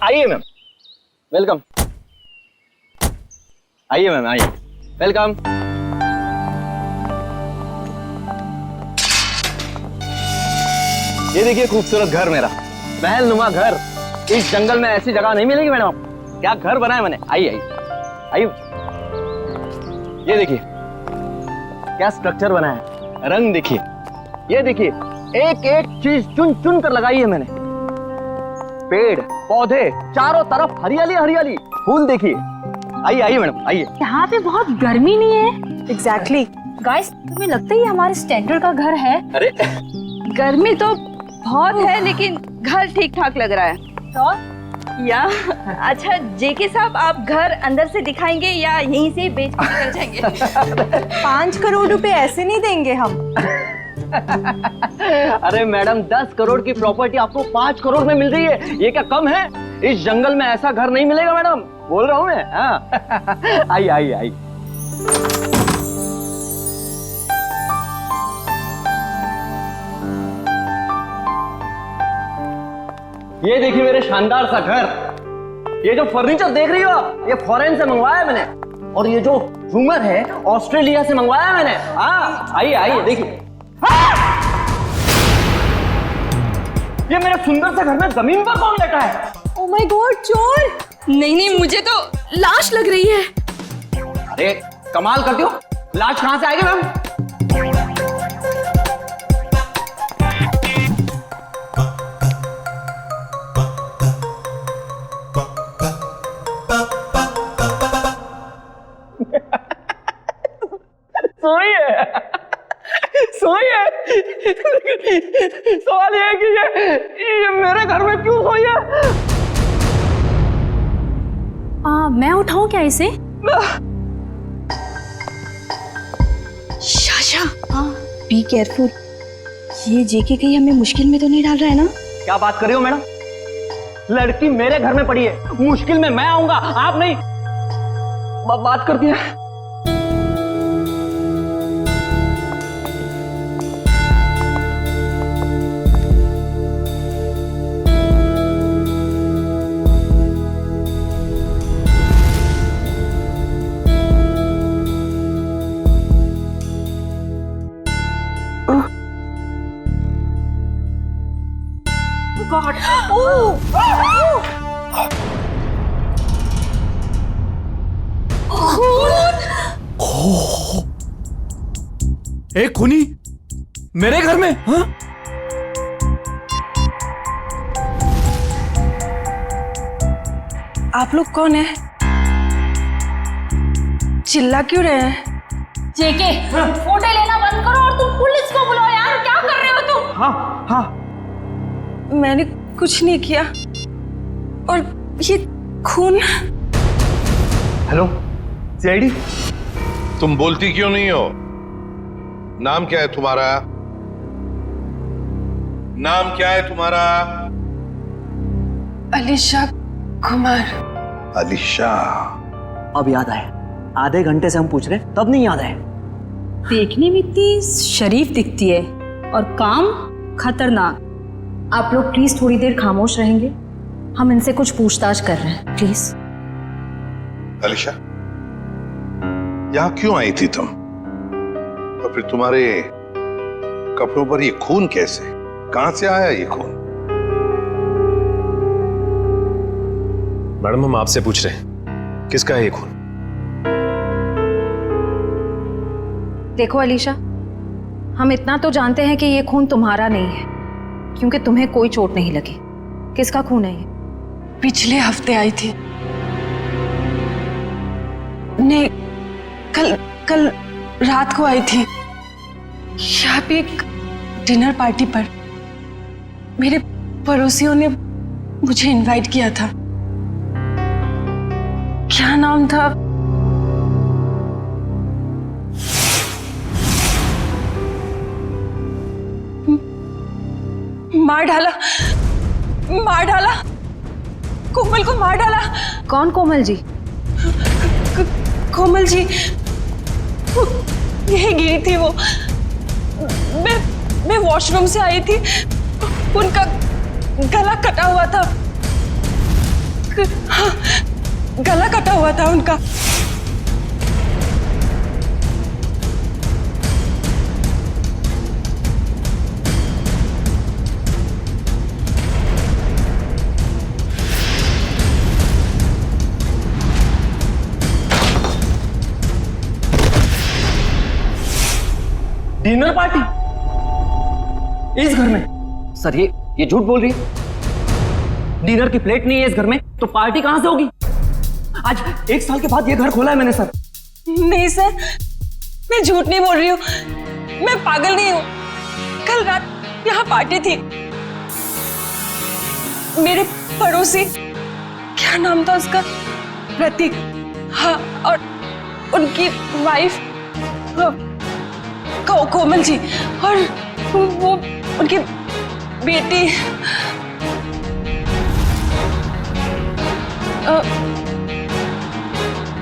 आइए ma'am, welcome. आइए ma'am, आइए, वेलकम। ये देखिए खूबसूरत घर मेरा, महल नुमा घर। इस जंगल में ऐसी जगह नहीं मिलेगी मैडम। क्या घर बनाया मैंने। आइए आइए आइए, ये देखिए क्या स्ट्रक्चर बनाया है, रंग देखिए, ये देखिए एक एक चीज चुन चुन कर लगाई है मैंने। पेड़ पौधे चारों तरफ हरियाली हरियाली, फूल देखिए। आइए आइए मैडम, आइए। यहाँ पे बहुत गर्मी नहीं है? एग्जैक्टली। गाइस, तुम्हें लगता है ये हमारे स्टैंडर्ड का घर है? अरे गर्मी तो बहुत है लेकिन घर ठीक ठाक लग रहा है। तो या अच्छा जेके साहब, आप घर अंदर से दिखाएंगे या यहीं से बेच के निकल जाएंगे? 5 करोड़ रुपए ऐसे नहीं देंगे हम। अरे मैडम, 10 करोड़ की प्रॉपर्टी आपको 5 करोड़ में मिल रही है, ये क्या कम है? इस जंगल में ऐसा घर नहीं मिलेगा मैडम, बोल रहा हूँ मैं। हाँ। आइए आइए आइए। ये देखिए मेरे शानदार सा घर। ये जो फर्नीचर देख रही हो, ये फॉरेन से मंगवाया है मैंने, और ये जो झूमर है ऑस्ट्रेलिया से मंगवाया है मैंने। हाँ, आइए आइए देखिए। ये मेरे सुंदर से घर में जमीन पर कौन बैठा है? ओह माय गॉड, चोर! नहीं, मुझे तो लाश लग रही है। अरे कमाल करती हो, लाश कहां से आएगी मैम? सोई है। सवाल ये है कि ये मेरे घर में क्यों सोई है? मैं उठाऊं क्या इसे? शाशा, हाँ, बी केयरफुल। ये जेके कहीं हमें मुश्किल में तो नहीं डाल रहा है ना? क्या बात कर रही हो मैडम? लड़की मेरे घर में पड़ी है, मुश्किल में मैं आऊंगा, आप नहीं। बात करती है। गॉड, एक खूनी मेरे घर में? हाँ? आप लोग कौन है? चिल्ला क्यों रहे हैं? जेके, फोटो लेना बंद करो और तुम पुलिस को बुलाओ यार। क्या कर रहे हो तुम? हाँ हाँ, मैंने कुछ नहीं किया। और ये खून। Hello CID. तुम बोलती क्यों नहीं हो? नाम क्या है तुम्हारा? नाम क्या है तुम्हारा? अलीशा कुमार। अलीशा। अब याद आया, आधे घंटे से हम पूछ रहे तब नहीं याद आया। देखने में इतनी शरीफ दिखती है और काम खतरनाक। आप लोग प्लीज थोड़ी देर खामोश रहेंगे, हम इनसे कुछ पूछताछ कर रहे हैं, प्लीज। अलीशा, यहां क्यों आई थी तुम? और फिर तुम्हारे कपड़ों पर ये खून कैसे? कहां से आया ये खून? मैडम, हम आपसे पूछ रहे हैं, किसका है ये खून? देखो अलीशा, हम इतना तो जानते हैं कि ये खून तुम्हारा नहीं है, क्योंकि तुम्हें कोई चोट नहीं लगी। किसका खून है ये? पिछले हफ्ते आई थी। नहीं, कल रात को आई थी। यहाँ पे एक डिनर पार्टी पर मेरे पड़ोसियों ने मुझे इनवाइट किया था। क्या नाम था? मार डाला, कोमल को मार डाला। कौन कोमल जी? कोमल जी, यही गिरी थी वो। मैं वॉशरूम से आई थी, उनका गला कटा हुआ था। हाँ, गला कटा हुआ था उनका। डिनर पार्टी इस घर में? सर ये झूठ बोल रही है। डिनर की प्लेट नहीं है इस घर में, तो पार्टी कहां से होगी? आज 1 साल के बाद ये घर खोला है मैंने सर। नहीं सर, मैं झूठ नहीं बोल रही हूँ, मैं पागल नहीं हूँ। कल रात यहाँ पार्टी थी। मेरे पड़ोसी, क्या नाम था उसका, प्रतीक, हाँ, और उनकी वाइफ कोमल जी, और वो उनकी बेटी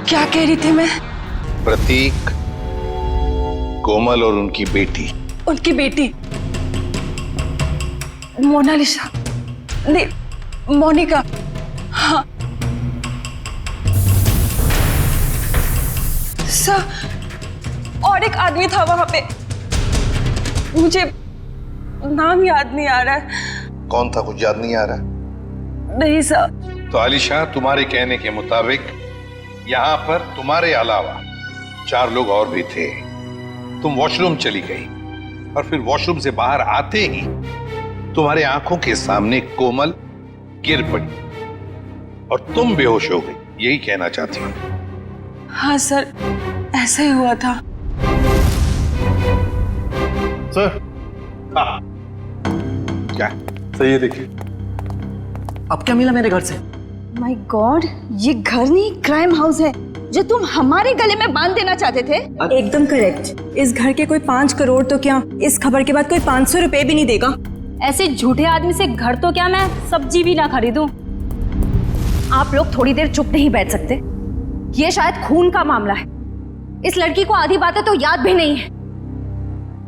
क्या कह रही थी मैं? प्रतीक, कोमल और उनकी बेटी। उनकी बेटी मोनालिसा, नहीं, मोनिका, हाँ। सर, और एक आदमी था वहां पे, मुझे नाम याद नहीं आ रहा है। कौन था, कुछ याद नहीं आ रहा? नहीं सर। तो आलिशा, तुम्हारे कहने के मुताबिक यहाँ पर तुम्हारे अलावा 4 लोग और भी थे। तुम वॉशरूम चली गई और फिर वॉशरूम से बाहर आते ही तुम्हारे आंखों के सामने कोमल गिर पड़ी और तुम बेहोश हो गई। यही कहना चाहती हूँ? हाँ सर, ऐसा ही हुआ था। सर, हाँ, क्या सही है? देखिए, अब क्या मिला मेरे घर से? माय गॉड, ये घर नहीं क्राइम हाउस है जो तुम हमारे गले में बांध देना चाहते थे। एकदम करेक्ट। इस घर के कोई 5 करोड़ तो क्या, इस खबर के बाद कोई 500 रुपए भी नहीं देगा। ऐसे झूठे आदमी से घर तो क्या मैं सब्जी भी ना खरीदूं। आप लोग थोड़ी देर चुप नहीं बैठ सकते? ये शायद खून का मामला है। इस लड़की को आधी बातें तो याद भी नहीं है।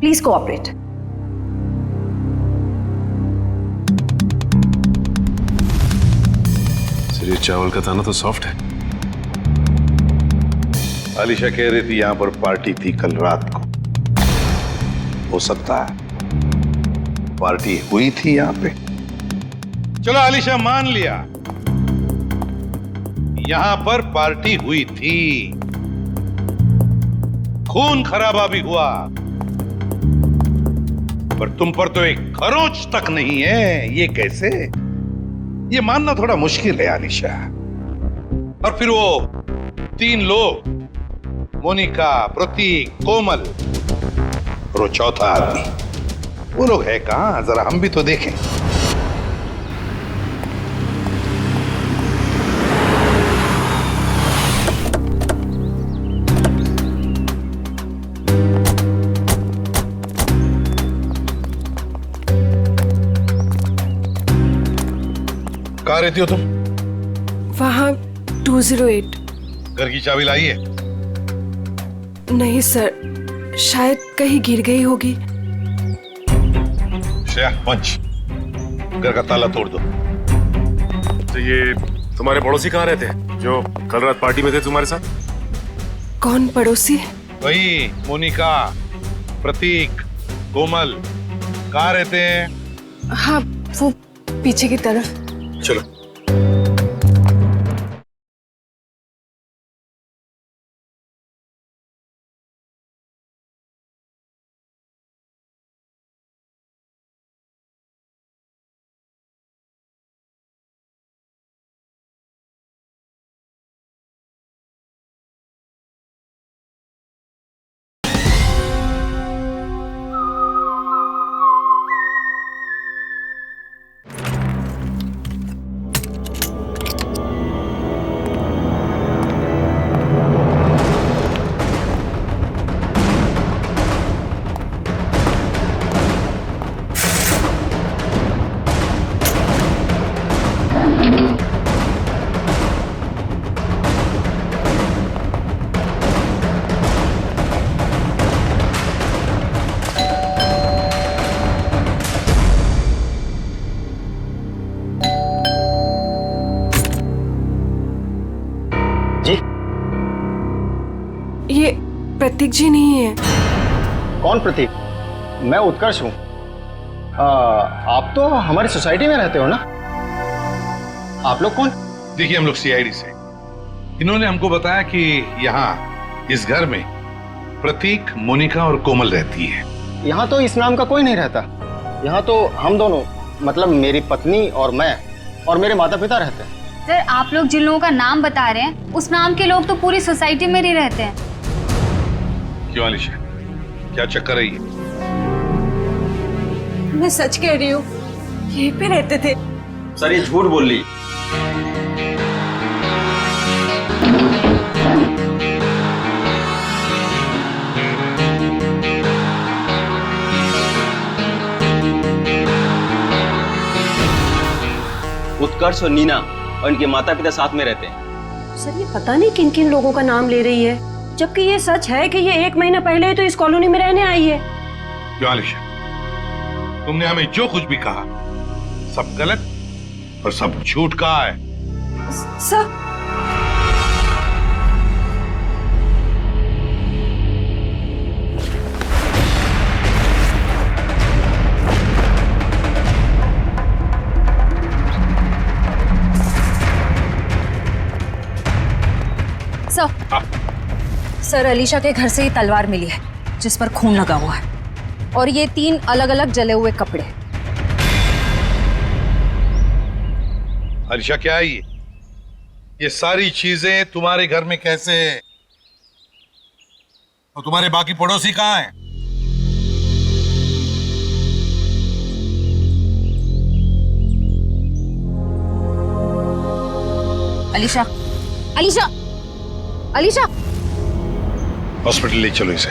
Please cooperate. सर, ये चावल का दाना तो सॉफ्ट है। आलिशा कह रही थी यहाँ पर पार्टी थी कल रात को। हो सकता है पार्टी हुई थी यहाँ पे। चलो आलिशा, मान लिया यहाँ पर पार्टी हुई थी, खून खराबा भी हुआ, पर तुम पर तो एक खरोच तक नहीं है। ये कैसे? ये मानना थोड़ा मुश्किल है आलिशा। और फिर वो 3 लोग, मोनिका, प्रतीक, कोमल और वो चौथा आदमी, वो लोग है कहां? जरा हम भी तो देखें। कहाँ रहती हो तुम? वहाँ 208। घर की चाबी लाई है? नहीं सर, शायद कहीं गिर गई होगी। श्रेया, पंच, घर का ताला तोड़ दो। तो ये तुम्हारे पड़ोसी कहाँ रहते हैं जो कल रात पार्टी में थे तुम्हारे साथ? कौन पड़ोसी? वही मोनिका, प्रतीक, कोमल, कहाँ रहते हैं? हाँ, वो पीछे की तरफ। चलो। प्रतीक जी नहीं है। कौन प्रतीक? मैं उत्कर्ष हूँ। आप तो हमारी सोसाइटी में रहते हो ना? आप लोग कौन? देखिए, हम लोग सीआईडी से। इन्होंने हमको बताया कि यहाँ इस घर में प्रतीक, मोनिका और कोमल रहती है। यहाँ तो इस नाम का कोई नहीं रहता। यहाँ तो हम दोनों, मतलब मेरी पत्नी और मैं और मेरे माता पिता रहते हैं। सर, आप लोग जिन लोगों का नाम बता रहे हैं उस नाम के लोग तो पूरी सोसाइटी में ही रहते हैं। क्यों अलीशा, क्या चक्कर है ये? मैं सच कह रही हूँ, यहीं पे रहते थे। सर ये झूठ बोल रही। उत्कर्ष और नीना और इनके माता पिता साथ में रहते हैं। सर, ये पता नहीं किन किन लोगों का नाम ले रही है, जबकि ये सच है कि ये 1 महीना पहले तो इस कॉलोनी में रहने आई है। क्यों अलीशा, तुमने हमें जो कुछ भी कहा सब गलत और सब झूठ कहा है। सर, सर, अलीशा के घर से ये तलवार मिली है जिस पर खून लगा हुआ है, और ये 3 अलग अलग जले हुए कपड़े। अलीशा, क्या है ये सारी चीजें तुम्हारे घर में कैसे है? और तुम्हारे बाकी पड़ोसी कहाँ हैं? अलीशा, अलीशा, अलीशा! हॉस्पिटल ले चलो इसे।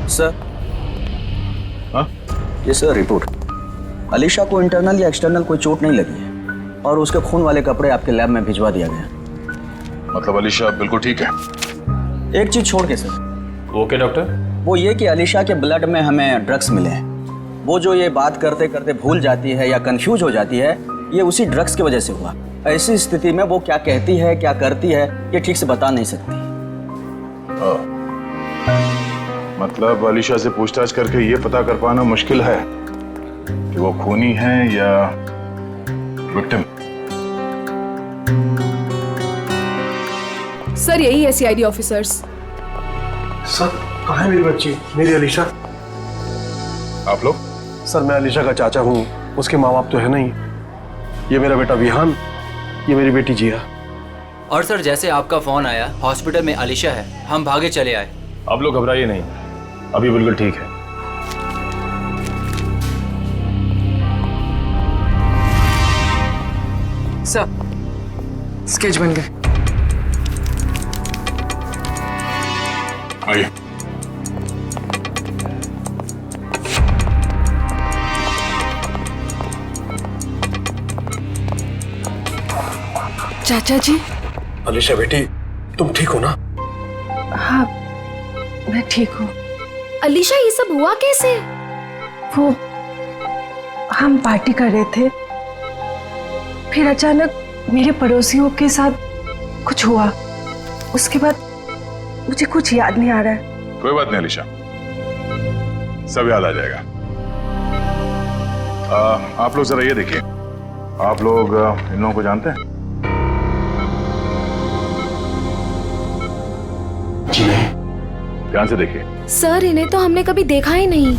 सर, ये सर रिपोर्ट। अलीशा को इंटरनल या एक्सटर्नल कोई चोट नहीं लगी है और उसके खून वाले कपड़े आपके लैब में भिजवा दिया गया। मतलब अलीशा बिल्कुल ठीक है? एक चीज छोड़ के सर। Okay doctor. वो ये कि अलीशा के ब्लड में हमें ड्रग्स मिले हैं। वो जो ये बात करते करते भूल जाती है या कंफ्यूज हो जाती है, ये उसी ड्रग्स की वजह से हुआ। ऐसी स्थिति में वो क्या कहती है, क्या करती है, ये ठीक से बता नहीं सकती। मतलब अलीशा से पूछताछ करके ये पता कर पाना मुश्किल है कि वो खूनी है या विक्टिम। सर, यही है सीआईडी ऑफिसर्स। सर, कहाँ है मेरी बच्ची, मेरी अलीशा? आप लोग? सर, मैं अलीशा का चाचा हूँ, उसके माँ बाप तो है नहीं। ये मेरा बेटा विहान, ये मेरी बेटी जिया। और सर, जैसे आपका फोन आया हॉस्पिटल में अलीशा है, हम भागे चले आए। आप लोग घबराइए नहीं, अभी बिल्कुल ठीक है। सर, स्केच बन गए। आइए। चाचा जी। अलीशा बेटी, तुम ठीक हो ना? हाँ, मैं ठीक हूँ। अलीशा, ये सब हुआ कैसे? वो हम पार्टी कर रहे थे, फिर अचानक मेरे पड़ोसियों के साथ कुछ हुआ। उसके बाद मुझे कुछ याद नहीं आ रहा है। कोई बात नहीं अलीशा, सब याद आ जाएगा। आप लोग जरा ये देखिए, आप लोग इन लोगों को जानते हैं? जी नहीं। ध्यान से देखिए। सर, इन्हें तो हमने कभी देखा ही नहीं।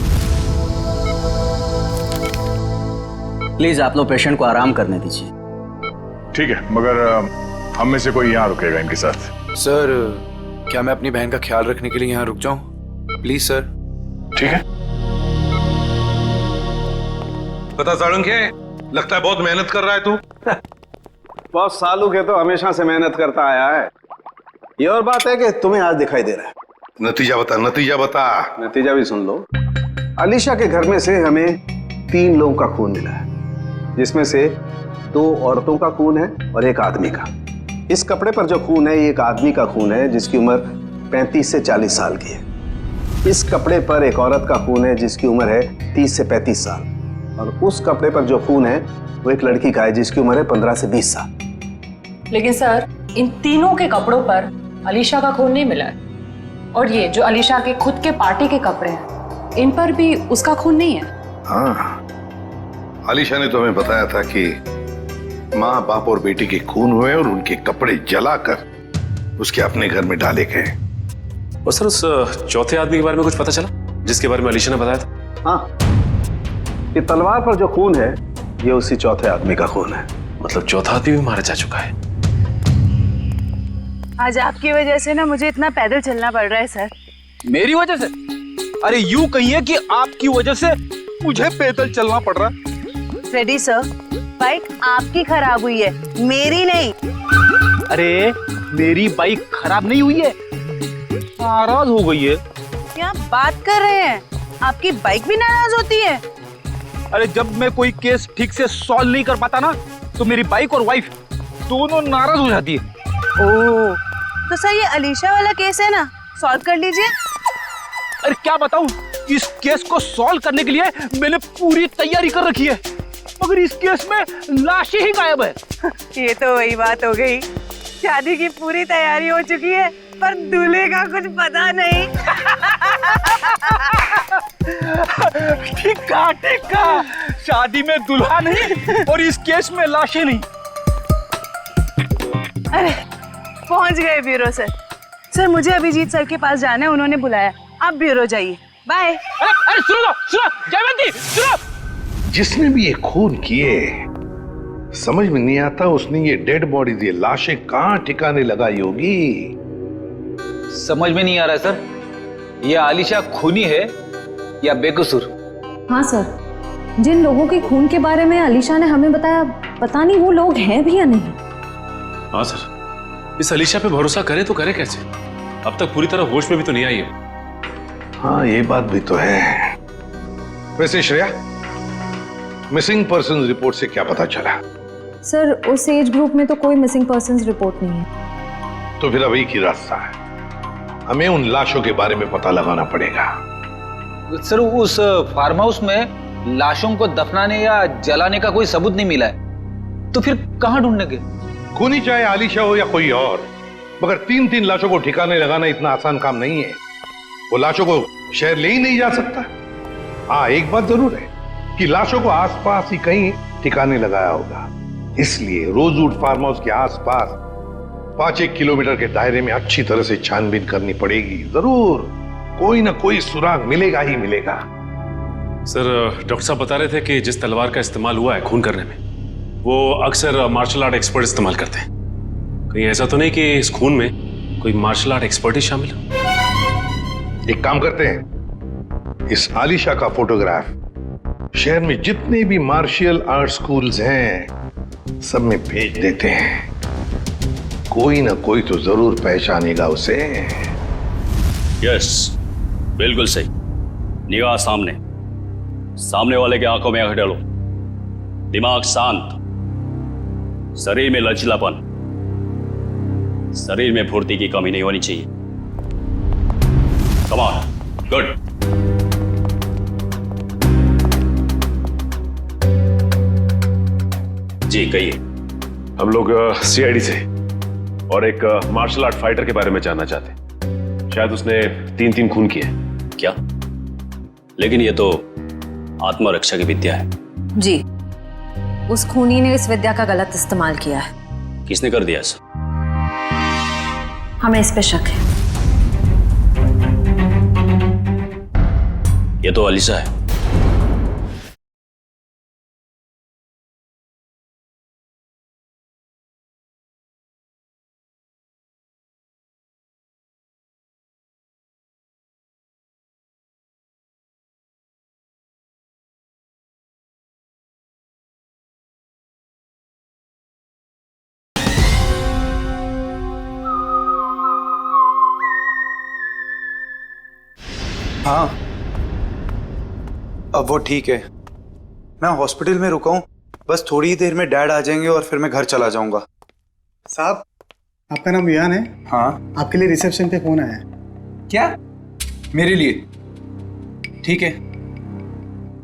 प्लीज आप लोग पेशेंट को आराम करने दीजिए। ठीक है, मगर हम में से कोई यहाँ रुकेगा इनके साथ? सर, क्या मैं अपनी बहन का ख्याल रखने के लिए यहाँ रुक जाऊं? Please sir. ठीक है। पता साळुंखे, लगता है बहुत मेहनत कर रहा है तू। बहुत सालों के तो हमेशा से मेहनत करता आया है। ये और बात है कि तुम्हें आज दिखाई दे रहा है। नतीजा बता, नतीजा बता। नतीजा भी सुन लो। अलीशा के घर में से हमें 3 लोगों का खून मिला है। जिसमें से 2 औरतों का खून है और 1 आदमी का। इस कपड़े पर जो खून है ये एक आदमी का खून है जिसकी उम्र 35 से 40 साल की है। इस कपड़े पर एक औरत का खून है जिसकी उम्र है 30 से 35 साल, और उस कपड़े पर जो खून है वो एक लड़की का है जिसकी उम्र है 15 से 20 साल। लेकिन सर, इन तीनों के कपड़ों पर अलीशा का खून नहीं मिला है, और ये जो अलीशा के खुद के पार्टी के कपड़े हैं इन पर भी उसका खून नहीं है। हाँ, अलीशा ने तो हमें बताया था कि माँ बाप और बेटी के खून हुए और उनके कपड़े जलाकर उसके अपने घर में डाले गए। और सर, उस चौथे आदमी के बारे में कुछ पता चला जिसके बारे में अलीशा ने बताया था? हाँ, ये तलवार पर जो खून है ये उसी चौथे आदमी का खून है। मतलब चौथा आदमी भी मारा जा चुका है। आज आपकी वजह से ना मुझे इतना पैदल चलना पड़ रहा है सर। मेरी वजह से? अरे यूं कहिए कि आपकी वजह से मुझे पैदल चलना पड़ रहा है। फ्रेडी सर, बाइक आपकी खराब हुई है, मेरी नहीं। अरे मेरी बाइक खराब नहीं हुई है, नाराज हो गई है। क्या बात कर रहे हैं? आपकी बाइक भी नाराज होती है? अरे जब मैं कोई केस ठीक से सॉल्व नहीं कर पाता ना तो मेरी बाइक और वाइफ दोनों नाराज हो जाती है। ओह, तो सर ये अलीशा वाला केस है ना, सॉल्व कर लीजिए। अरे क्या बताऊं, इस केस को सॉल्व करने के लिए मैंने पूरी तैयारी कर रखी है, मगर इस केस में लाशें ही गायब है। ये तो वही बात हो गई, शादी की पूरी तैयारी हो चुकी है पर दूल्हे का कुछ पता नहीं। ठीक कहा, शादी में दुल्हा नहीं और इस केस में लाशें नहीं। अरे पहुंच गए ब्यूरो सर। सर मुझे अभिजीत सर के पास जाना है, उन्होंने बुलाया। आप ब्यूरो जाइए, बाय। अरे सुनो जयवंती, सुनो। जिसने भी ये खून किए समझ में नहीं आता उसने ये डेड बॉडी, ये लाशें कहां ठिकाने लगाई होगी। समझ में नहीं आ रहा है सर, ये आलिशा खूनी है या बेकसूर? हाँ सर, जिन लोगों के खून के बारे में अलीशा ने हमें बताया, पता नहीं वो लोग हैं भी या नहीं। हाँ सर, इस अलीशा पे भरोसा करे तो करे कैसे? अब तक पूरी तरह होश में भी तो नहीं आई है। हाँ ये बात भी तो है। वैसे श्रेया, मिसिंग पर्सन रिपोर्ट से क्या पता चला? सर उस एज ग्रुप में तो कोई मिसिंग पर्संस रिपोर्ट नहीं है। तो फिर अब एक ही रास्ता है, हमें उन लाशों के बारे में पता लगाना पड़ेगा। सर उस फार्म हाउस में लाशों को दफनाने या जलाने का कोई सबूत नहीं मिला है, तो फिर कहां ढूंढने के? खूनी चाहे आलिशा हो या कोई और, मगर 3-3 लाशों को ठिकाने लगाना इतना आसान काम नहीं है। वो लाशों को शहर ले ही नहीं जा सकता। हाँ एक बात जरूर है कि लाशों को आसपास ही कहीं ठिकाने लगाया होगा, इसलिए रोजवुड फार्म हाउस के आसपास 5-1 किलोमीटर के दायरे में अच्छी तरह से छानबीन करनी पड़ेगी। जरूर कोई ना कोई सुराग मिलेगा ही मिलेगा। सर डॉक्टर साहब बता रहे थे कि जिस तलवार का इस्तेमाल हुआ है खून करने में, वो अक्सर मार्शल आर्ट एक्सपर्ट इस्तेमाल करते हैं। कहीं ऐसा तो नहीं कि इस खून में कोई मार्शल आर्ट एक्सपर्ट ही शामिल हो? एक काम करते हैं, इस आलिशा का फोटोग्राफ शहर में जितने भी मार्शल आर्ट स्कूल्स हैं सब में भेज देते हैं। कोई ना कोई तो जरूर पहचानेगा उसे। यस, बिल्कुल सही। निगाह सामने, सामने वाले के आंखों में आंख डालो, दिमाग शांत, शरीर में लचीलापन, शरीर में फुर्ती की कमी नहीं होनी चाहिए। Come on, good. जी कहिए। हम लोग सीआईडी से और एक मार्शल आर्ट फाइटर के बारे में जानना चाहते हैं। शायद उसने 3-3 खून किए। क्या? लेकिन ये तो आत्मरक्षा की विद्या है। जी, उस खूनी ने इस विद्या का गलत इस्तेमाल किया है। किसने कर दिया ऐसा? हमें इस पे शक है। ये तो अलीशा है। हाँ अब वो ठीक है। मैं हॉस्पिटल में रुका हूँ, बस थोड़ी ही देर में डैड आ जाएंगे और फिर मैं घर चला जाऊंगा। साहब, आपका नाम विहान है? हाँ। आपके लिए रिसेप्शन पे फोन आया है। क्या? मेरे लिए? ठीक है।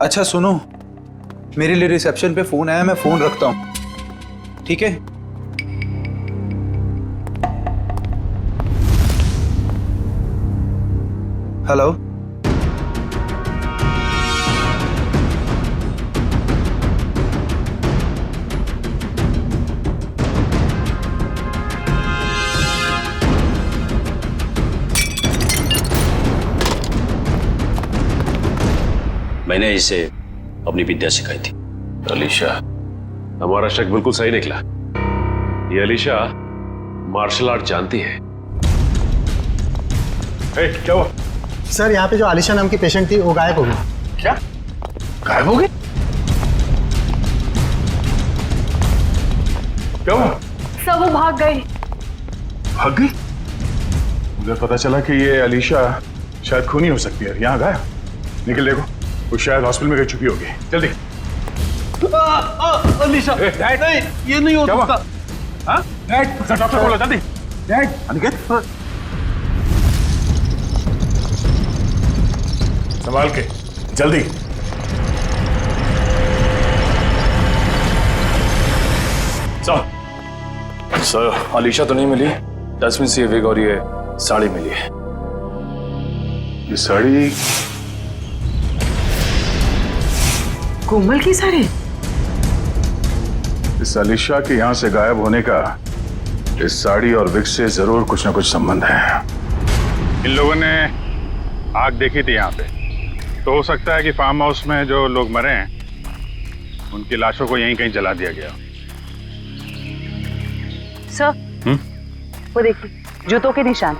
अच्छा सुनो, मेरे लिए रिसेप्शन पे फोन आया, मैं फोन रखता हूँ, ठीक है? हेलो। मैंने इसे अपनी विद्या सिखाई थी। अलीशा, हमारा शक बिल्कुल सही निकला। ये अलीशा मार्शल आर्ट जानती है। क्या हुआ? सर, यहाँ पे जो आलिशा नाम की पेशेंट थी वो गायब हो गई। क्या? गायब हो गई? क्या हुआ? सब वो भाग गई। भाग गई? मुझे पता चला कि ये अलीशा शायद खूनी हो सकती है। यहाँ गायब। निकल देखो, वो शायद हॉस्पिटल में गई चुकी होगी। जल्दी। अलीशा, नहीं, ये नहीं हो सकता। हाँ? डॉक्टर बोलो जल्दी। अनिकेत, संभाल के, जल्दी। सर, अलीशा तो नहीं मिली। डस्टबिन से ये विग और ये साड़ी मिली है। ये साड़ी कोमल की साड़ी? इस अलीशा के यहां से गायब होने का इस साड़ी और विग से जरूर कुछ ना कुछ संबंध है। इन लोगों ने आग देखी थी यहाँ पे, तो हो सकता है कि फार्म हाउस में जो लोग मरे हैं उनकी लाशों को यहीं कहीं जला दिया गया। सर, वो देखिए, जूतों के निशान।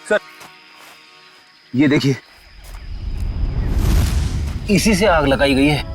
सर, ये देखिए, इसी से आग लगाई गई है।